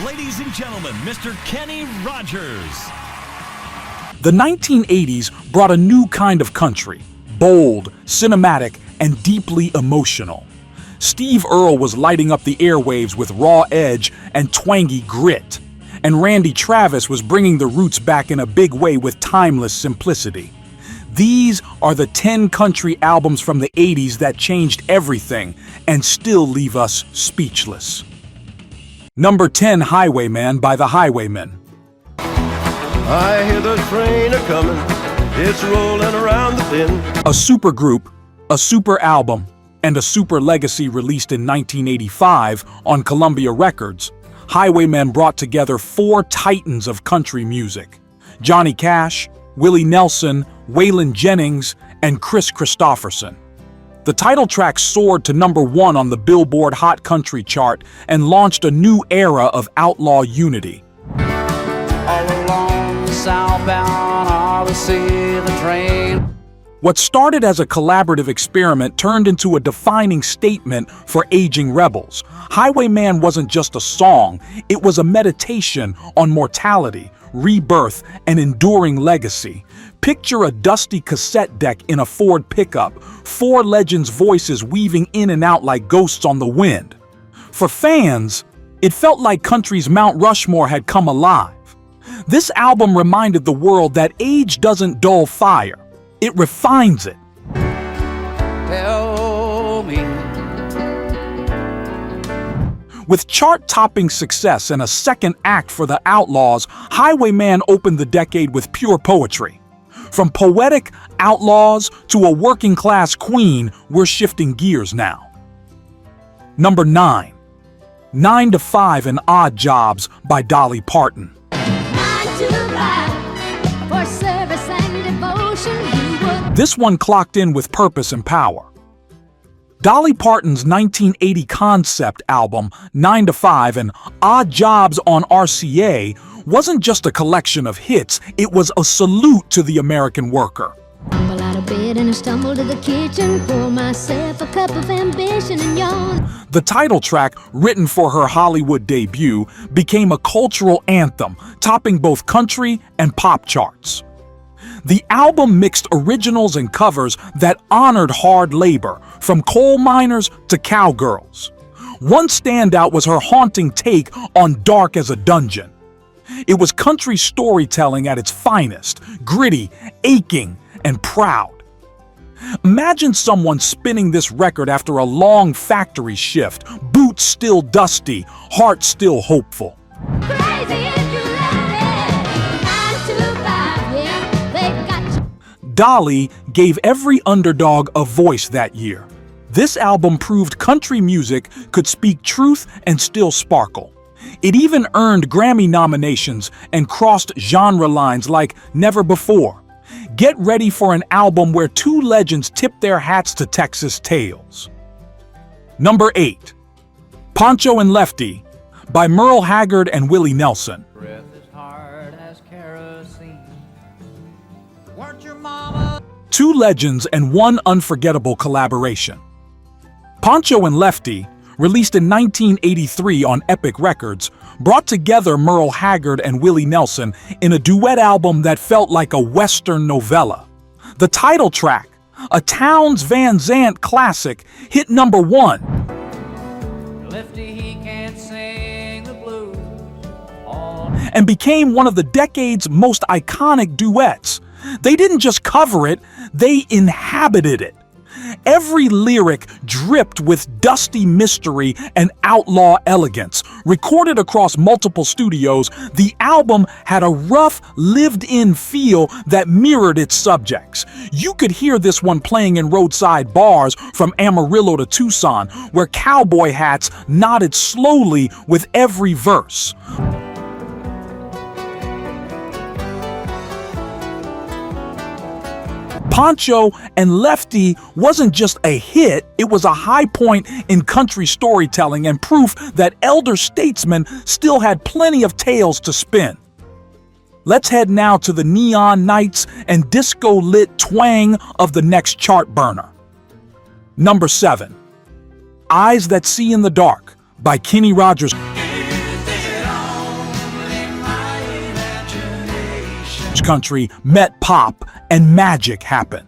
Ladies and gentlemen, Mr. Kenny Rogers. The 1980s brought a new kind of country, bold, cinematic, and deeply emotional. Steve Earle was lighting up the airwaves with raw edge and twangy grit, and Randy Travis was bringing the roots back in a big way with timeless simplicity. These are the 10 country albums from the 80s that changed everything and still leave us speechless. Number 10, Highwayman by the Highwaymen. I hear the train a-comin', it's rolling around the bend. A supergroup, a super album, and a super legacy released in 1985 on Columbia Records, Highwaymen brought together 4 titans of country music: Johnny Cash, Willie Nelson, Waylon Jennings, and Chris Christopherson. The title track soared to number 1 on the Billboard Hot Country chart and launched a new era of outlaw unity. All along the southbound Odyssey, the train. What started as a collaborative experiment turned into a defining statement for aging rebels. Highwayman wasn't just a song, it was a meditation on mortality, rebirth, and enduring legacy. Picture a dusty cassette deck in a Ford pickup, 4 legends' voices weaving in and out like ghosts on the wind. For fans, it felt like country's Mount Rushmore had come alive. This album reminded the world that age doesn't dull fire, it refines it. Tell me. With chart-topping success and a second act for the Outlaws, Highwayman opened the decade with pure poetry. From poetic outlaws to a working-class queen, we're shifting gears now. Number 9, 9 to 5 and Odd Jobs by Dolly Parton. 9 to 5 for service and devotion. This one clocked in with purpose and power. Dolly Parton's 1980 concept album, 9 to 5 and Odd Jobs on RCA, wasn't just a collection of hits, it was a salute to the American worker. Stumble out of bed and I stumble to the kitchen, pour myself a cup of ambition and yawn. The title track, written for her Hollywood debut, became a cultural anthem, topping both country and pop charts. The album mixed originals and covers that honored hard labor, from coal miners to cowgirls. One standout was her haunting take on Dark as a Dungeon. It was country storytelling at its finest, gritty, aching, and proud. Imagine someone spinning this record after a long factory shift, boots still dusty, heart still hopeful. Crazy if you let me. 9 to 5, yeah, they got you. Dolly gave every underdog a voice that year. This album proved country music could speak truth and still sparkle. It even earned Grammy nominations and crossed genre lines like never before. Get ready for an album where 2 legends tip their hats to Texas tales. Number 8, Poncho and Lefty by Merle Haggard and Willie Nelson. Breath as hard as kerosene. Weren't your mama? 2 legends and 1 unforgettable collaboration. Poncho and Lefty, released in 1983 on Epic Records, brought together Merle Haggard and Willie Nelson in a duet album that felt like a Western novella. The title track, a Townes Van Zandt classic, hit number 1 Lefty, he can't sing the blues. and became one of the decade's most iconic duets. They didn't just cover it, they inhabited it. Every lyric dripped with dusty mystery and outlaw elegance. Recorded across multiple studios, the album had a rough, lived-in feel that mirrored its subjects. You could hear this one playing in roadside bars from Amarillo to Tucson, where cowboy hats nodded slowly with every verse. Poncho and Lefty wasn't just a hit, it was a high point in country storytelling and proof that elder statesmen still had plenty of tales to spin. Let's head now to the neon nights and disco-lit twang of the next chart burner. Number 7, Eyes That See in the Dark by Kenny Rogers. country met pop and magic happened.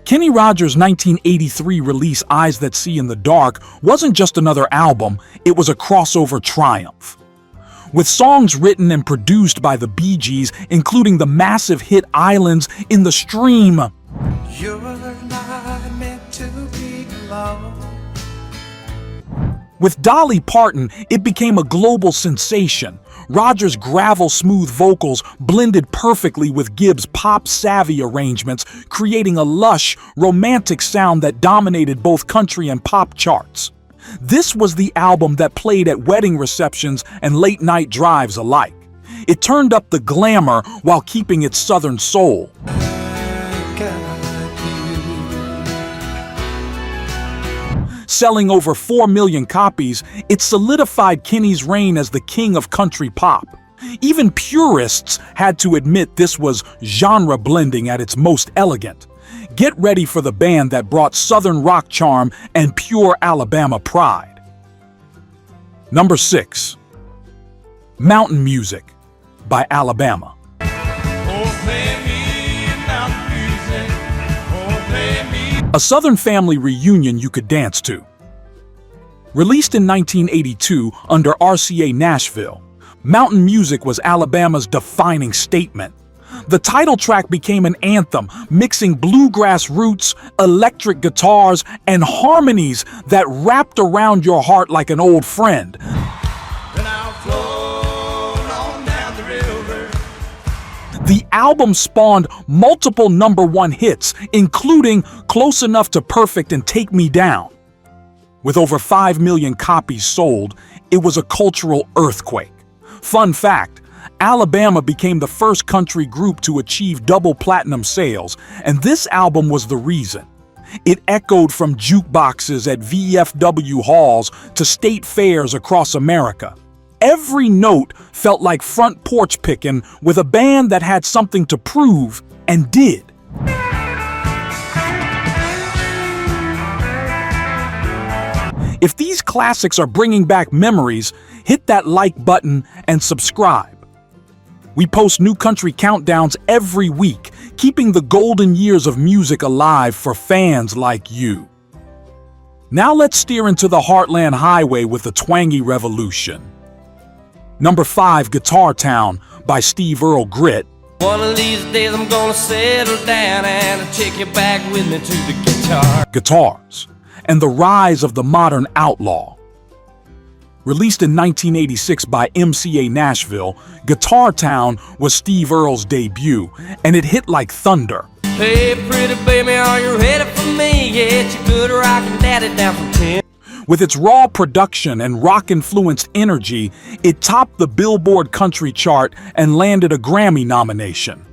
Kenny Rogers' 1983 release Eyes That See in the Dark wasn't just another album, it was a crossover triumph. With songs written and produced by the Bee Gees, including the massive hit Islands in the Stream. You're not meant to be alone. With Dolly Parton, it became a global sensation. Rogers' gravel-smooth vocals blended perfectly with Gibbs' pop-savvy arrangements, creating a lush, romantic sound that dominated both country and pop charts. This was the album that played at wedding receptions and late-night drives alike. It turned up the glamour while keeping its southern soul. Selling over 4 million copies, it solidified Kenny's reign as the king of country pop. Even purists had to admit this was genre blending at its most elegant. Get ready for the band that brought southern rock charm and pure Alabama pride. Number 6. Mountain Music by Alabama. A Southern family reunion you could dance to. Released in 1982 under RCA Nashville, Mountain Music was Alabama's defining statement. The title track became an anthem, mixing bluegrass roots, electric guitars, and harmonies that wrapped around your heart like an old friend. The album spawned multiple #1 hits, including Close Enough to Perfect and Take Me Down. With over 5 million copies sold, it was a cultural earthquake. Fun fact, Alabama became the first country group to achieve double platinum sales, and this album was the reason. It echoed from jukeboxes at VFW halls to state fairs across America. Every note felt like front porch picking with a band that had something to prove and did. If these classics are bringing back memories, hit that like button and subscribe. We post new country countdowns every week, keeping the golden years of music alive for fans like you. Now let's steer into the Heartland Highway with the twangy revolution. Number 5, Guitar Town by Steve Earle Gritt. One of these days I'm gonna settle down and take you back with me to the guitar. Guitars, and the rise of the modern outlaw. Released in 1986 by MCA Nashville, Guitar Town was Steve Earle's debut, and it hit like thunder. Hey pretty baby, are you ready for me? Yeah, it's a good rockin' daddy down from 10. With its raw production and rock-influenced energy, it topped the Billboard Country chart and landed a Grammy nomination.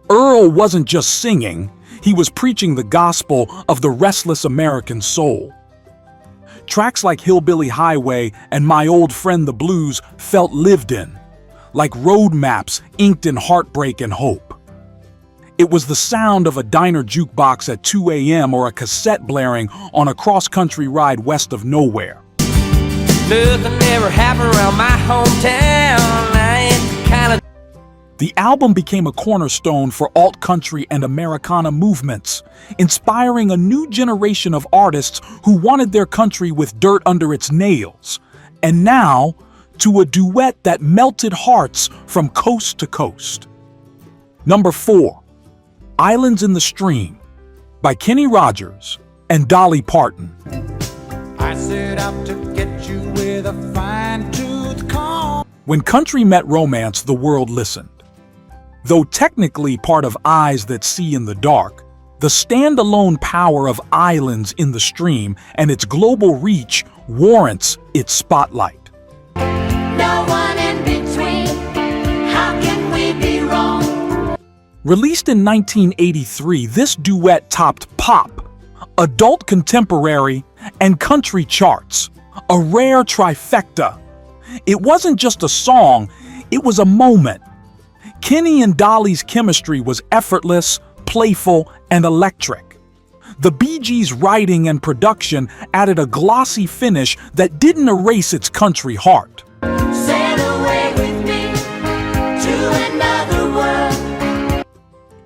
Earle wasn't just singing, he was preaching the gospel of the restless American soul. Tracks like Hillbilly Highway and My Old Friend the Blues felt lived in, like road maps inked in heartbreak and hope. It was the sound of a diner jukebox at 2 a.m. or a cassette blaring on a cross-country ride west of nowhere. Nothing ever happened around my hometown. I ain't kinda. The album became a cornerstone for alt-country and Americana movements, inspiring a new generation of artists who wanted their country with dirt under its nails. And now, to a duet that melted hearts from coast to coast. Number 4. Islands in the Stream by Kenny Rogers and Dolly Parton. I set out to get you with a fine-tooth comb. When country met romance, the world listened. Though technically part of Eyes That See in the Dark, the standalone power of Islands in the Stream and its global reach warrants its spotlight. No one in between. How can we be wrong? Released in 1983, this duet topped pop, adult contemporary, and country charts, a rare trifecta. It wasn't just a song, it was a moment. Kenny and Dolly's chemistry was effortless, playful, and electric. The Bee Gees' writing and production added a glossy finish that didn't erase its country heart. Sail away with me to another world.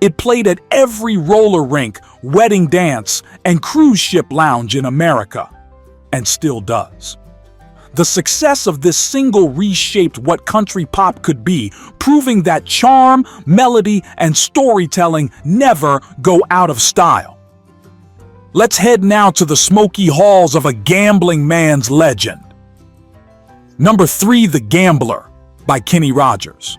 It played at every roller rink, wedding dance, and cruise ship lounge in America, and still does. The success of this single reshaped what country pop could be, proving that charm, melody, and storytelling never go out of style. Let's head now to the smoky halls of a gambling man's legend. Number 3, The Gambler by Kenny Rogers.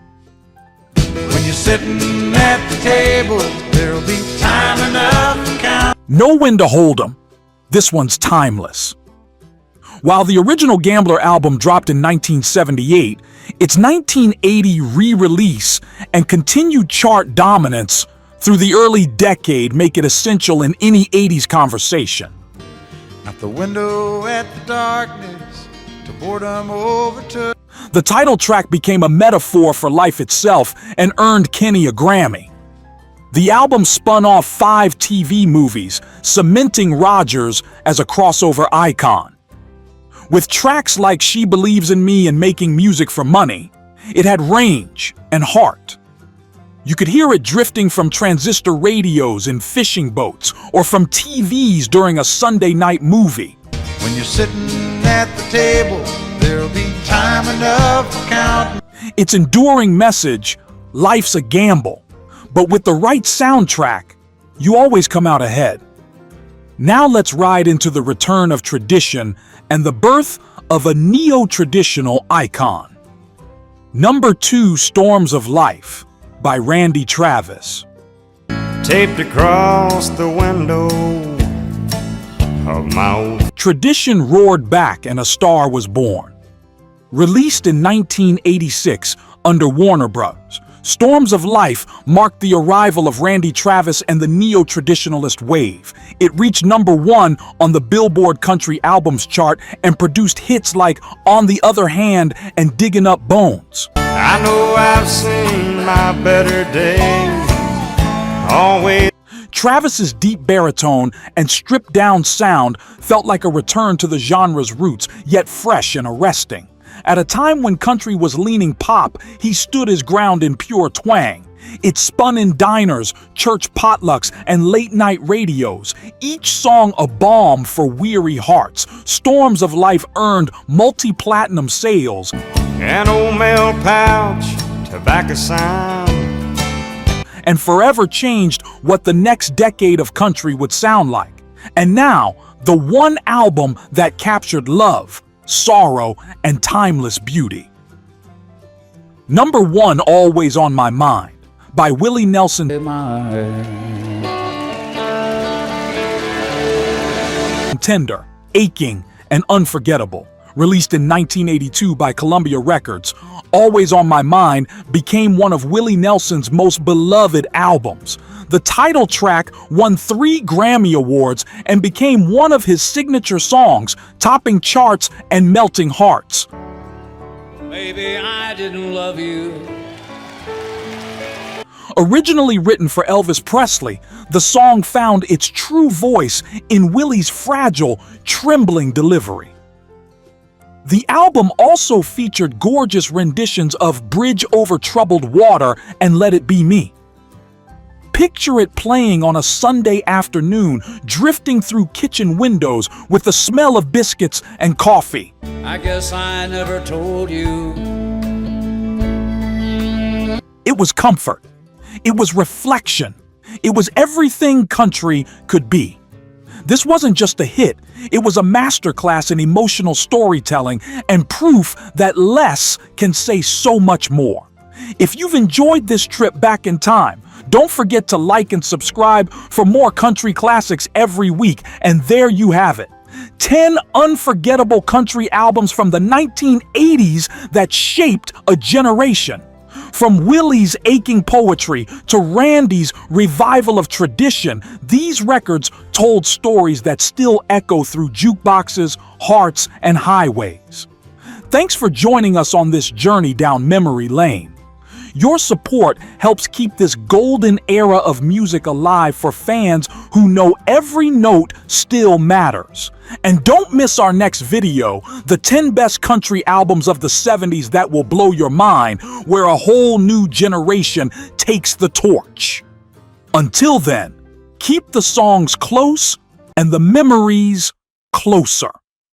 When you're sitting at the table, there'll be time enough to count. Know when to hold 'em. This one's timeless. While the original Gambler album dropped in 1978, its 1980 re-release and continued chart dominance through the early decade make it essential in any 80s conversation. Out the window at the darkness, to boredom overtook. The title track became a metaphor for life itself and earned Kenny a Grammy. The album spun off 5 TV movies, cementing Rogers as a crossover icon. With tracks like She Believes in Me and Making Music for Money, it had range and heart. You could hear it drifting from transistor radios in fishing boats or from TVs during a Sunday night movie. When you're sitting at the table, there'll be time enough to count. Its enduring message, life's a gamble, but with the right soundtrack, you always come out ahead. Now let's ride into the return of tradition and the birth of a neo-traditional icon. Number 2, Storms of Life by Randy Travis. Taped across the window of my old. Tradition roared back and a star was born. Released in 1986 under Warner Bros., Storms of Life marked the arrival of Randy Travis and the neo-traditionalist wave. It reached number 1 on the Billboard Country Albums chart and produced hits like On the Other Hand and Diggin' Up Bones. I know I've seen my better days, always. Travis's deep baritone and stripped-down sound felt like a return to the genre's roots, yet fresh and arresting. At a time when country was leaning pop, he stood his ground in pure twang. It spun in diners, church potlucks, and late-night radios, each song a balm for weary hearts. Storms of Life earned multi-platinum sales. An old mail pouch, tobacco sign. And forever changed what the next decade of country would sound like. And now, the one album that captured love, sorrow, and timeless beauty. Number 1, Always on My Mind by Willie Nelson. Tender, aching, and unforgettable. Released in 1982 by Columbia Records, Always on My Mind became one of Willie Nelson's most beloved albums. The title track won 3 Grammy Awards and became one of his signature songs, topping charts and melting hearts. Maybe I didn't love you. Originally written for Elvis Presley, the song found its true voice in Willie's fragile, trembling delivery. The album also featured gorgeous renditions of Bridge Over Troubled Water and Let It Be Me. Picture it playing on a Sunday afternoon, drifting through kitchen windows with the smell of biscuits and coffee. I guess I never told you. It was comfort. It was reflection. It was everything country could be. This wasn't just a hit, it was a masterclass in emotional storytelling and proof that less can say so much more. If you've enjoyed this trip back in time, don't forget to like and subscribe for more country classics every week. And there you have it. 10 unforgettable country albums from the 1980s that shaped a generation. From Willie's aching poetry to Randy's revival of tradition, these records told stories that still echo through jukeboxes, hearts, and highways. Thanks for joining us on this journey down memory lane. Your support helps keep this golden era of music alive for fans who know every note still matters. And don't miss our next video, the 10 best country albums of the 70s that will blow your mind, where a whole new generation takes the torch. Until then, keep the songs close and the memories closer.